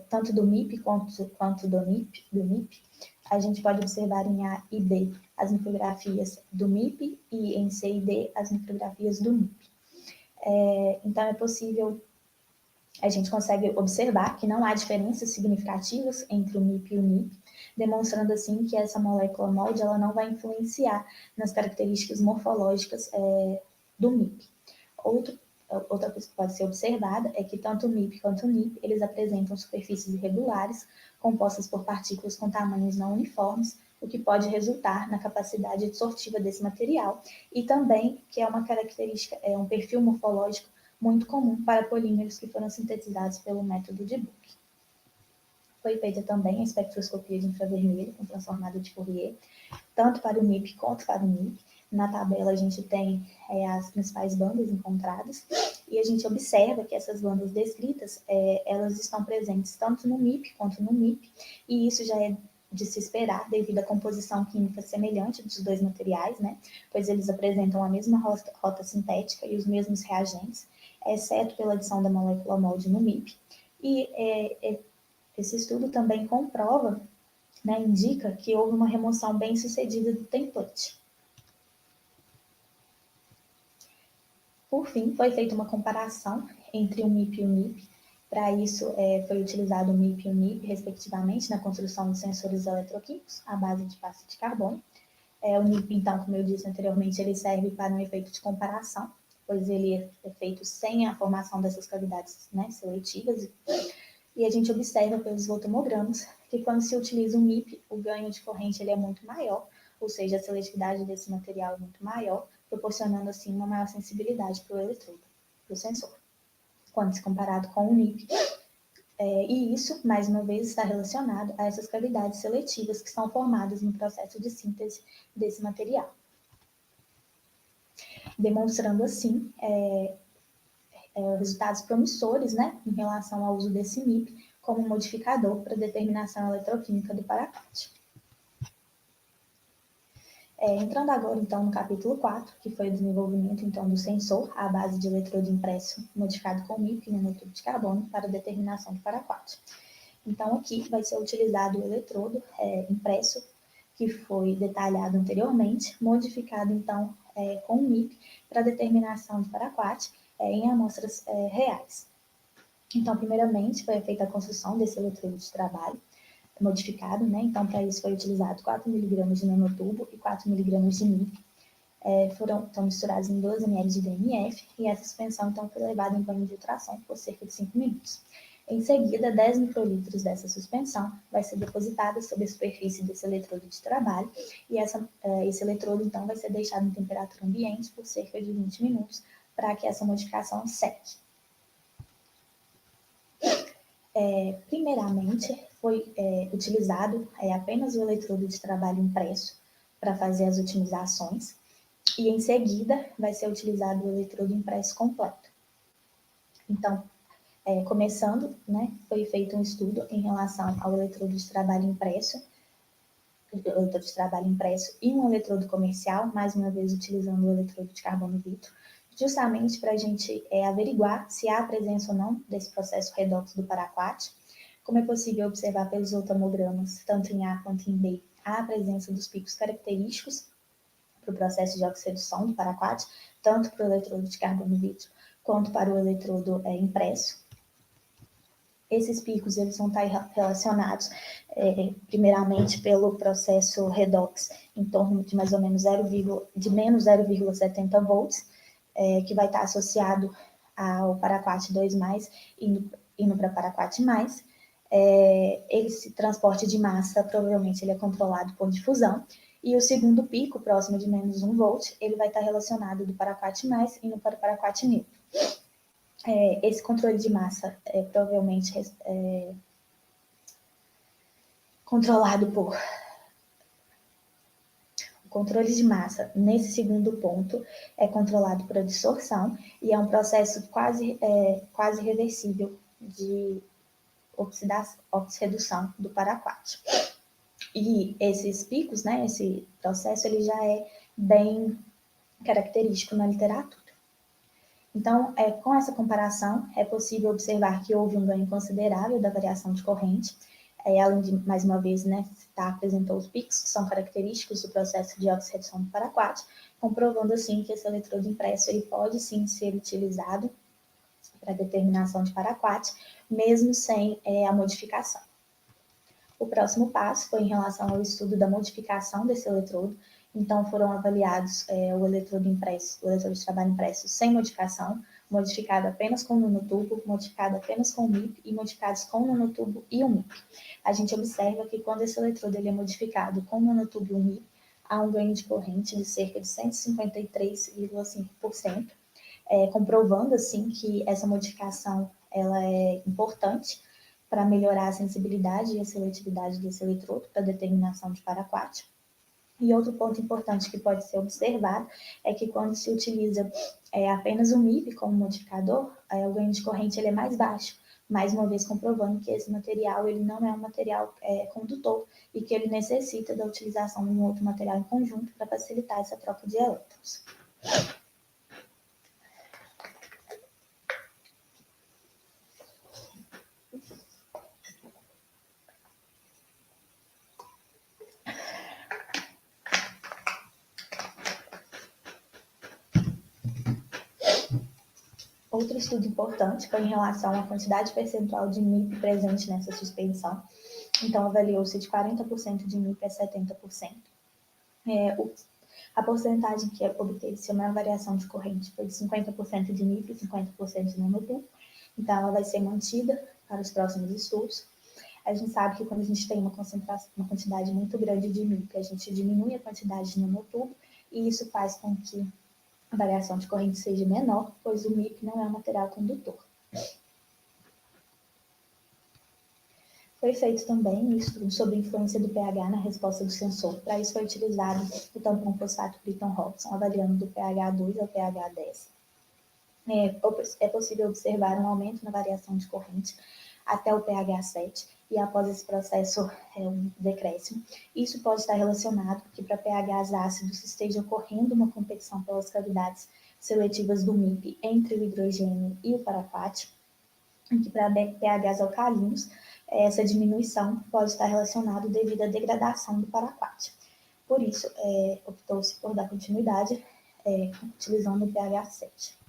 tanto do MIP quanto do NIP. A gente pode observar em A e B as micrografias do MIP e em C e D as micrografias do NIP. Então, a gente consegue observar que não há diferenças significativas entre o MIP e o NIP, demonstrando assim que essa molécula molde ela não vai influenciar nas características morfológicas do MIP. Outra coisa que pode ser observada é que tanto o MIP quanto o NIP, eles apresentam superfícies irregulares, compostas por partículas com tamanhos não uniformes, o que pode resultar na capacidade absortiva desse material, e também que é uma característica, um perfil morfológico muito comum para polímeros que foram sintetizados pelo método de Book. Foi feita também a espectroscopia de infravermelho com transformada de Fourier, tanto para o MIP quanto para o NIP. Na tabela a gente tem as principais bandas encontradas e a gente observa que essas bandas descritas, elas estão presentes tanto no MIP quanto no NIP, e isso já é de se esperar devido à composição química semelhante dos dois materiais, né? Pois eles apresentam a mesma rota sintética e os mesmos reagentes, exceto pela adição da molécula molde no MIP. E esse estudo também comprova, né, indica que houve uma remoção bem sucedida do template. Por fim, foi feita uma comparação entre o MIP e o NIP. Para isso, foi utilizado o MIP e o NIP, respectivamente, na construção de sensores eletroquímicos à base de pasta de carbono. O NIP, então, como eu disse anteriormente, ele serve para um efeito de comparação, pois ele é feito sem a formação dessas cavidades, né, seletivas. E a gente observa pelos voltomogramas que quando se utiliza o MIP, o ganho de corrente ele é muito maior, ou seja, a seletividade desse material é muito maior, proporcionando assim uma maior sensibilidade para o eletrodo, para o sensor, quando se comparado com o NIP. E isso, mais uma vez, está relacionado a essas cavidades seletivas que são formadas no processo de síntese desse material. Demonstrando assim resultados promissores, né, em relação ao uso desse MIP como modificador para determinação eletroquímica do paraquat. Entrando agora, então, no capítulo 4, que foi o desenvolvimento, então, do sensor à base de eletrodo impresso modificado com MIP e nanotube de carbono para determinação do paraquat. Então, aqui vai ser utilizado o eletrodo impresso, que foi detalhado anteriormente, modificado, então, com o MIP para determinação do paraquat em amostras reais. Então, primeiramente, foi feita a construção desse eletrodo de trabalho modificado, né? Então, para isso foi utilizado 4 mg de nanotubo e 4 mg de MIP. Estão misturados em 12 ml de DMF e essa suspensão, então, foi levada em banho de ultrassom por cerca de 5 minutos. Em seguida, 10 microlitros dessa suspensão vai ser depositada sobre a superfície desse eletrodo de trabalho e esse eletrodo, então, vai ser deixado em temperatura ambiente por cerca de 20 minutos para que essa modificação seque. Primeiramente, foi utilizado apenas o eletrodo de trabalho impresso para fazer as otimizações e, em seguida, vai ser utilizado o eletrodo impresso completo. Então, começando, né, foi feito um estudo em relação ao eletrodo de trabalho impresso, e um eletrodo comercial, mais uma vez utilizando o eletrodo de carbono vitro, justamente para a gente averiguar se há presença ou não desse processo redox do paraquat, Como é possível observar pelos otomogramas, tanto em A quanto em B, há a presença dos picos característicos para o processo de oxirredução do paraquat, tanto para o eletrodo de carbono vítreo quanto para o eletrodo impresso. Esses picos eles vão estar relacionados, primeiramente, pelo processo redox, em torno de mais ou menos menos 0,70 volts, que vai estar associado ao paraquat 2+, indo para paraquat+. Esse transporte de massa, provavelmente, ele é controlado por difusão. E o segundo pico, próximo de menos 1 volt, ele vai estar relacionado do paraquat+, indo para o paraquat neutro. Esse controle de massa é provavelmente controlado por... O controle de massa, nesse segundo ponto, é controlado por absorção e é um processo quase reversível de oxirredução do paraquat. E esses picos, né, esse processo, ele já é bem característico na literatura. Então, com essa comparação, é possível observar que houve um ganho considerável da variação de corrente, além de, mais uma vez, né, apresentou os picos, que são característicos do processo de oxirredução do paraquat, comprovando, assim, que esse eletrodo impresso ele pode, sim, ser utilizado para determinação de paraquat, mesmo sem a modificação. O próximo passo foi em relação ao estudo da modificação desse eletrodo. Então, foram avaliados o eletrodo impresso, o eletrodo de trabalho impresso sem modificação, modificado apenas com o nanotubo, modificado apenas com o MIP e modificados com o nanotubo e o MIP. A gente observa que quando esse eletrodo ele é modificado com o nanotubo e o MIP, há um ganho de corrente de cerca de 153,5%, comprovando, assim, que essa modificação ela é importante para melhorar a sensibilidade e a seletividade desse eletrodo para determinação de paraquat. E outro ponto importante que pode ser observado é que quando se utiliza apenas o MIP como modificador, o ganho de corrente ele é mais baixo, mais uma vez comprovando que esse material ele não é um material condutor e que ele necessita da utilização de um outro material em conjunto para facilitar essa troca de elétrons. Outro estudo importante foi em relação à quantidade percentual de MIP presente nessa suspensão. Então, avaliou-se de 40% de MIP a 70%. A porcentagem que obteve-se uma variação de corrente foi de 50% de MIP e 50% de nanotubo. Então, ela vai ser mantida para os próximos estudos. A gente sabe que quando a gente tem uma quantidade muito grande de MIP, a gente diminui a quantidade de nanotubo, e isso faz com que a variação de corrente seja menor, pois o MIP não é um material condutor. Foi feito também um estudo sobre a influência do pH na resposta do sensor. Para isso foi utilizado o tampão fosfato Britton-Robson, avaliando do pH 2 ao pH 10. É possível observar um aumento na variação de corrente até o pH 7, e após esse processo um decréscimo. Isso pode estar relacionado que para pHs ácidos esteja ocorrendo uma competição pelas cavidades seletivas do MIP entre o hidrogênio e o paraquat, e que para pHs alcalinos essa diminuição pode estar relacionada devido à degradação do paraquat. Por isso, optou-se por dar continuidade utilizando o pH 7.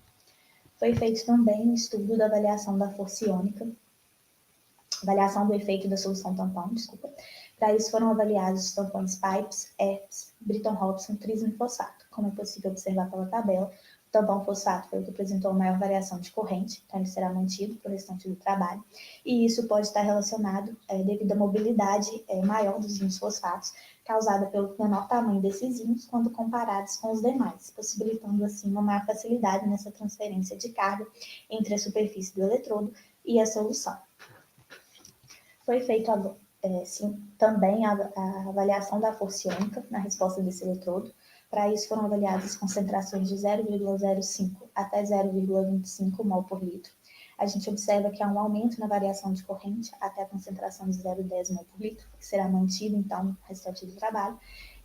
Foi feito também um estudo da avaliação da força iônica, avaliação do efeito da solução tampão, Para isso foram avaliados os tampões Pipes, EPS, Britton-Robson, trismifosfato. Como é possível observar pela tabela, o tampão fosfato foi o que apresentou a maior variação de corrente, então ele será mantido para o restante do trabalho, e isso pode estar relacionado devido à mobilidade maior dos íons fosfatos, causada pelo menor tamanho desses íons quando comparados com os demais, possibilitando assim uma maior facilidade nessa transferência de carga entre a superfície do eletrodo e a solução. Foi feito também a avaliação da força iônica na resposta desse eletrodo. Para isso foram avaliadas concentrações de 0,05 até 0,25 mol por litro. A gente observa que há um aumento na variação de corrente até a concentração de 0,10 mol por litro, que será mantido, então, no restante do trabalho.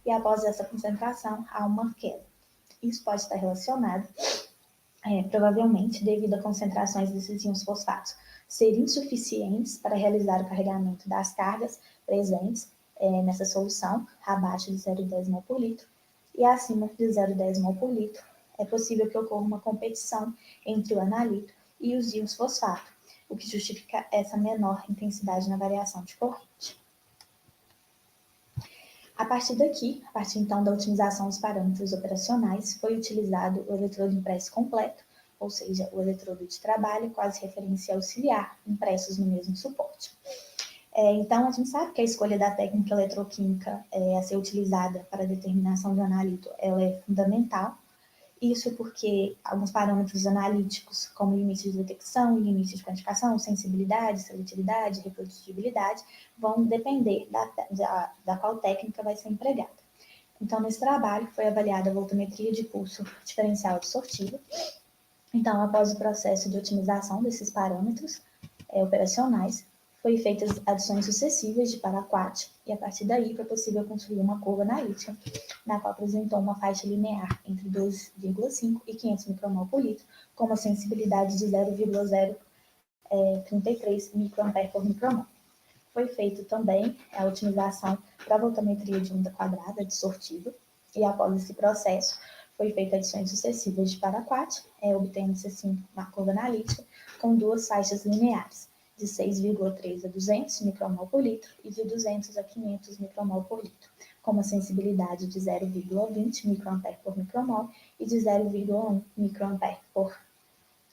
E após essa concentração, há uma queda. Isso pode estar relacionado, provavelmente, devido a concentrações desses íons fosfatos ser insuficientes para realizar o carregamento das cargas presentes nessa solução, abaixo de 0,10 mol por litro, e acima de 0,10 mol por litro, é possível que ocorra uma competição entre o analito e os íons fosfato, o que justifica essa menor intensidade na variação de corrente. A partir daqui, a partir então da otimização dos parâmetros operacionais, foi utilizado o eletrodo impresso completo, ou seja, o eletrodo de trabalho com as referências auxiliar impressos no mesmo suporte. Então, a gente sabe que a escolha da técnica eletroquímica a ser utilizada para a determinação do analito ela é fundamental. Isso porque alguns parâmetros analíticos, como limite de detecção, limite de quantificação, sensibilidade, seletividade, reprodutibilidade, vão depender da qual técnica vai ser empregada. Então, nesse trabalho, foi avaliada a voltametria de pulso diferencial absortivo. Então, após o processo de otimização desses parâmetros operacionais, foi feitas adições sucessivas de paraquat, e a partir daí foi possível construir uma curva analítica, na qual apresentou uma faixa linear entre 2,5 e 500 micromol por litro, com uma sensibilidade de 0,033 microampere por micromol. Foi feito também a otimização para a voltametria de onda quadrada dissortiva, e após esse processo, foi feita adições sucessivas de paraquat, obtendo-se assim uma curva analítica com duas faixas lineares, de 6,3 a 200 micromol por litro e de 200 a 500 micromol por litro, com uma sensibilidade de 0,20 microampere por micromol e de 0,1 microampere por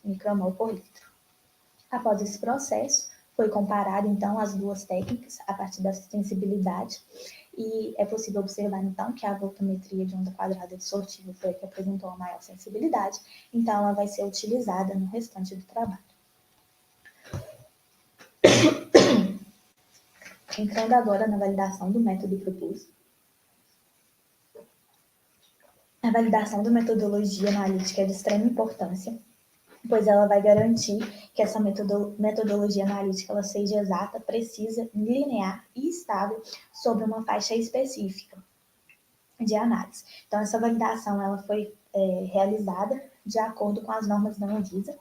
micromol por litro. Após esse processo, foi comparado então as duas técnicas a partir da sensibilidade, e é possível observar então que a voltametria de onda quadrada dissortiva foi a que apresentou a maior sensibilidade, então ela vai ser utilizada no restante do trabalho. Entrando agora na validação do método proposto. A validação da metodologia analítica é de extrema importância, pois ela vai garantir que essa metodologia analítica ela seja exata, precisa, linear e estável sobre uma faixa específica de análise. Então, essa validação ela foi realizada de acordo com as normas da Anvisa.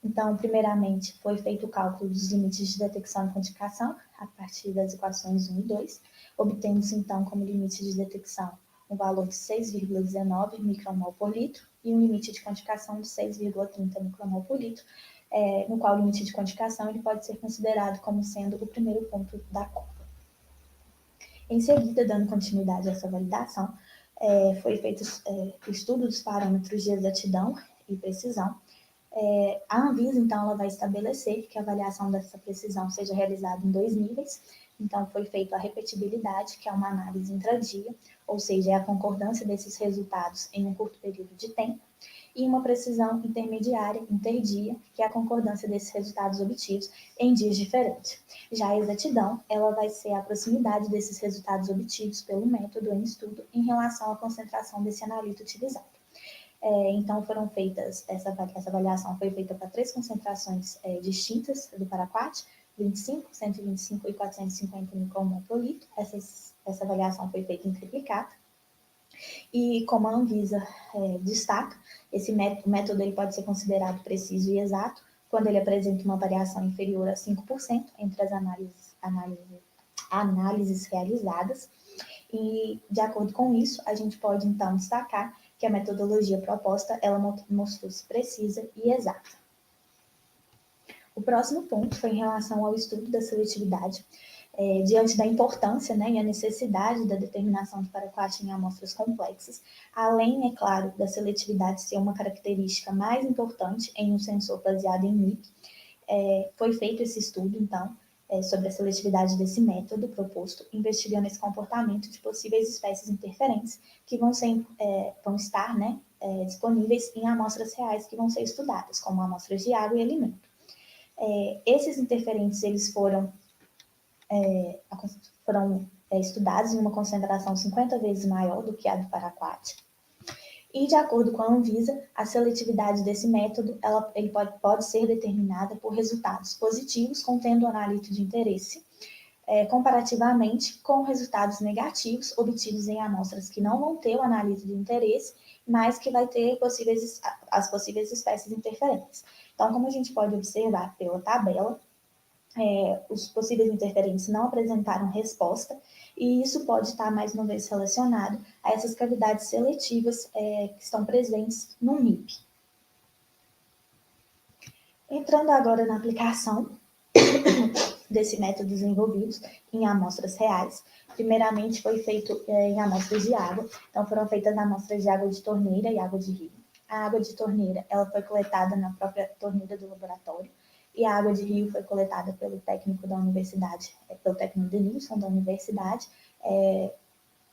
Então, primeiramente, foi feito o cálculo dos limites de detecção e quantificação a partir das equações 1 e 2, obtendo-se, então, como limite de detecção um valor de 6,19 micromol por litro e um limite de quantificação de 6,30 micromol por litro, no qual o limite de quantificação ele pode ser considerado como sendo o primeiro ponto da curva. Em seguida, dando continuidade a essa validação, foi feito o estudo dos parâmetros de exatidão e precisão. A Anvisa, então, ela vai estabelecer que a avaliação dessa precisão seja realizada em 2 níveis. Então, foi feita a repetibilidade, que é uma análise intradia, ou seja, é a concordância desses resultados em um curto período de tempo, e uma precisão intermediária, interdia, que é a concordância desses resultados obtidos em dias diferentes. Já a exatidão, ela vai ser a proximidade desses resultados obtidos pelo método em estudo em relação à concentração desse analito utilizado. Então, foram feitas, essa avaliação foi feita para 3 concentrações distintas do paraquat, 25, 125 e 450 micromol por litro. Essa avaliação foi feita em triplicata. E como a Anvisa destaca, esse método ele pode ser considerado preciso e exato quando ele apresenta uma variação inferior a 5% entre as análises realizadas. E, de acordo com isso, a gente pode, então, destacar que a metodologia proposta ela mostrou-se precisa e exata. O próximo ponto foi em relação ao estudo da seletividade. Diante da importância, né, e a necessidade da determinação de paraquat em amostras complexas, além, é claro, da seletividade ser uma característica mais importante em um sensor baseado em MIP, foi feito esse estudo, então, sobre a seletividade desse método proposto, investigando esse comportamento de possíveis espécies interferentes que vão estar né, disponíveis em amostras reais que vão ser estudadas, como amostras de água e alimento. Esses interferentes eles foram estudados em uma concentração 50 vezes maior do que a do paraquat. E, de acordo com a Anvisa, a seletividade desse método ele pode ser determinada por resultados positivos contendo analito de interesse, comparativamente com resultados negativos obtidos em amostras que não vão ter o analito de interesse, mas que vai ter as possíveis espécies interferentes. Então, como a gente pode observar pela tabela, os possíveis interferentes não apresentaram resposta, e isso pode estar, mais uma vez, relacionado a essas cavidades seletivas que estão presentes no MIP. Entrando agora na aplicação desse método desenvolvido em amostras reais, primeiramente foi feito em amostras de água, então foram feitas amostras de água de torneira e água de rio. A água de torneira, ela foi coletada na própria torneira do laboratório, e a água de rio foi coletada pelo técnico da universidade, pelo técnico Denilson da universidade,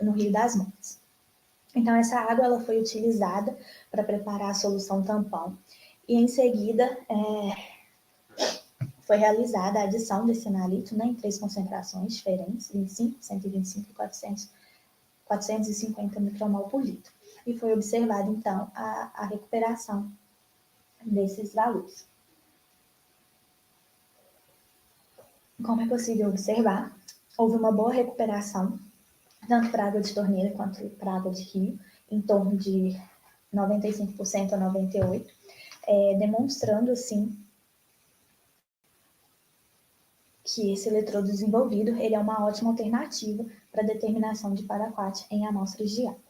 no Rio das Mãos. Então, essa água ela foi utilizada para preparar a solução tampão, e em seguida foi realizada a adição desse analito, né, em 3 concentrações diferentes, 25, 125 e 450 micromol por litro. E foi observada, então, a recuperação desses valores. Como é possível observar, houve uma boa recuperação, tanto para a água de torneira quanto para a água de rio, em torno de 95% a 98%, demonstrando, assim, que esse eletrodo desenvolvido ele é uma ótima alternativa para a determinação de paraquat em amostras de água.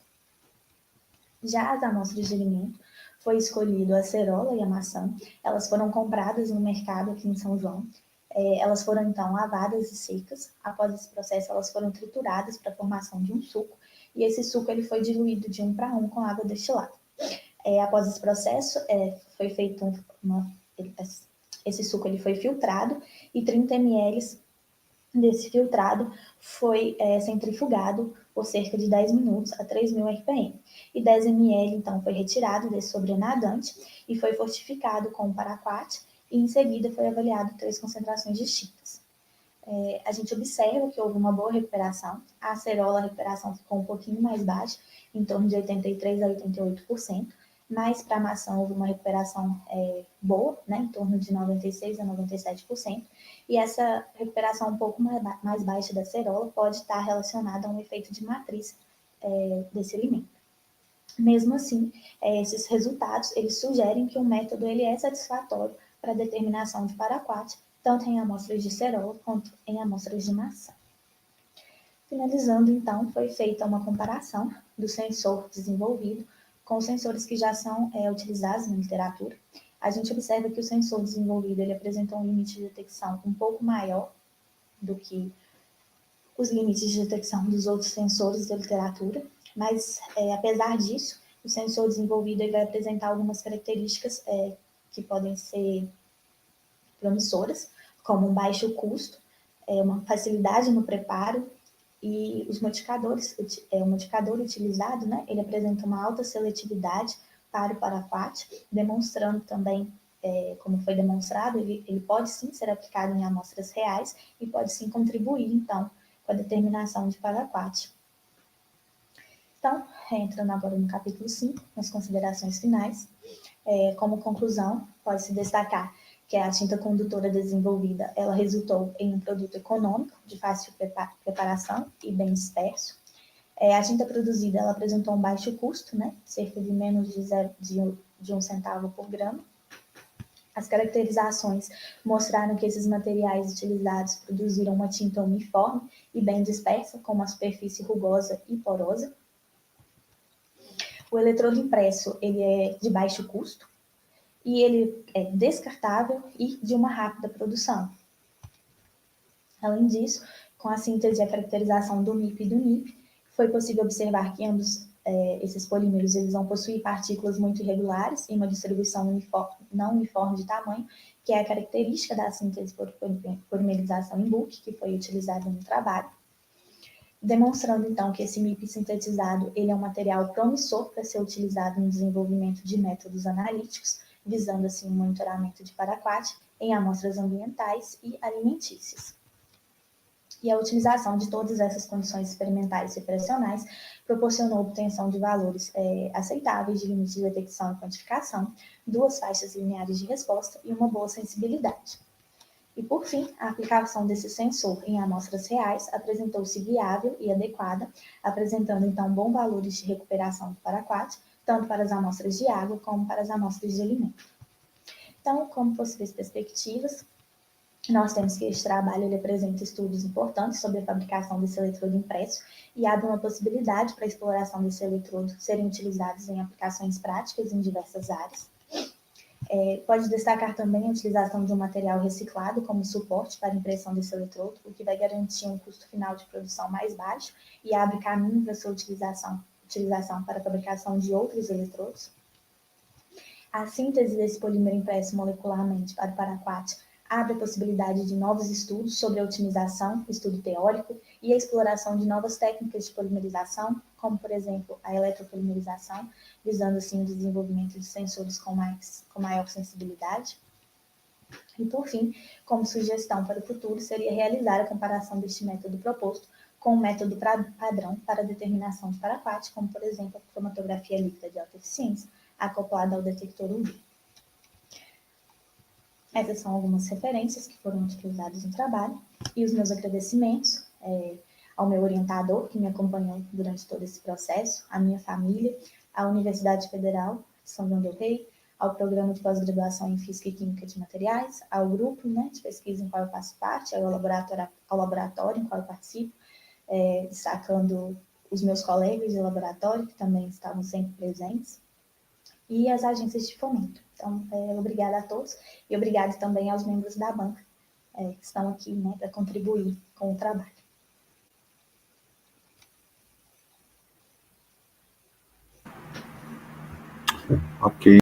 Já as amostras de alimento, foi escolhido a acerola e a maçã, elas foram compradas no mercado aqui em São João, elas foram então lavadas e secas, após esse processo elas foram trituradas para a formação de um suco, e esse suco ele foi diluído de 1 para 1 com água destilada. Após esse processo, foi feito esse suco ele foi filtrado, e 30 ml desse filtrado foi centrifugado por cerca de 10 minutos a 3.000 RPM. E 10 ml, então, foi retirado desse sobrenadante e foi fortificado com paraquat, e em seguida foi avaliado 3 concentrações distintas. A gente observa que houve uma boa recuperação. A acerola, a recuperação ficou um pouquinho mais baixa, em torno de 83% a 88%, mas para a maçã houve uma recuperação boa, né, em torno de 96% a 97%, e essa recuperação um pouco mais baixa da acerola pode estar relacionada a um efeito de matriz desse alimento. Mesmo assim, esses resultados eles sugerem que o método ele é satisfatório para a determinação de paraquat, tanto em amostras de acerola quanto em amostras de maçã. Finalizando, então, foi feita uma comparação do sensor desenvolvido com os sensores que já são utilizados na literatura. A gente observa que o sensor desenvolvido ele apresentou um limite de detecção um pouco maior do que os limites de detecção dos outros sensores da literatura, mas, apesar disso, o sensor desenvolvido ele vai apresentar algumas características que podem ser promissoras, como um baixo custo, uma facilidade no preparo, e os modificadores, o modificador utilizado, né, ele apresenta uma alta seletividade para o paraquat, demonstrando também, como foi demonstrado, ele pode sim ser aplicado em amostras reais e pode sim contribuir, então, com a determinação de paraquat. Então, entrando agora no capítulo 5, nas considerações finais, como conclusão, pode-se destacar que a tinta condutora desenvolvida, ela resultou em um produto econômico, de fácil preparação e bem disperso. A tinta produzida, ela apresentou um baixo custo, né, cerca de menos de 1 centavo por grama. As caracterizações mostraram que esses materiais utilizados produziram uma tinta uniforme e bem dispersa, com uma superfície rugosa e porosa. O eletrodo impresso, ele é de baixo custo, e ele é descartável e de uma rápida produção. Além disso, com a síntese e a caracterização do MIP e do NIP, foi possível observar que ambos esses polímeros eles vão possuir partículas muito irregulares e uma distribuição não uniforme de tamanho, que é a característica da síntese por polimerização em bulk, que foi utilizada no trabalho, demonstrando então que esse MIP sintetizado ele é um material promissor para ser utilizado no desenvolvimento de métodos analíticos, visando assim o monitoramento de paraquat em amostras ambientais e alimentícias. E a utilização de todas essas condições experimentais e operacionais proporcionou a obtenção de valores aceitáveis de limite de detecção e quantificação, 2 faixas lineares de resposta e uma boa sensibilidade. E, por fim, a aplicação desse sensor em amostras reais apresentou-se viável e adequada, apresentando, então, bons valores de recuperação do paraquat, tanto para as amostras de água como para as amostras de alimento. Então, como possíveis perspectivas, nós temos que este trabalho ele apresenta estudos importantes sobre a fabricação desse eletrodo impresso e abre uma possibilidade para a exploração desse eletrodo serem utilizados em aplicações práticas em diversas áreas. Pode destacar também a utilização de um material reciclado como suporte para a impressão desse eletrodo, o que vai garantir um custo final de produção mais baixo e abre caminho para sua utilização para a fabricação de outros eletrodos. A síntese desse polímero impresso molecularmente para o paraquat abre a possibilidade de novos estudos sobre a otimização, estudo teórico e a exploração de novas técnicas de polimerização, como, por exemplo, a eletropolimerização, visando, assim, o desenvolvimento de sensores com maior sensibilidade. E, por fim, como sugestão para o futuro, seria realizar a comparação deste método proposto com o método padrão para a determinação de paraquat, como, por exemplo, a cromatografia líquida de alta eficiência, acoplada ao detector UV. Essas são algumas referências que foram utilizadas no trabalho e os meus agradecimentos ao meu orientador, que me acompanhou durante todo esse processo, à minha família, à Universidade Federal de São João del Rei, ao programa de pós-graduação em Física e Química de Materiais, ao grupo, né, de pesquisa em qual eu faço parte, ao laboratório em qual eu participo, destacando os meus colegas de laboratório, que também estavam sempre presentes, e as agências de fomento. Então, obrigada a todos e obrigado também aos membros da banca que estão aqui, né, para contribuir com o trabalho.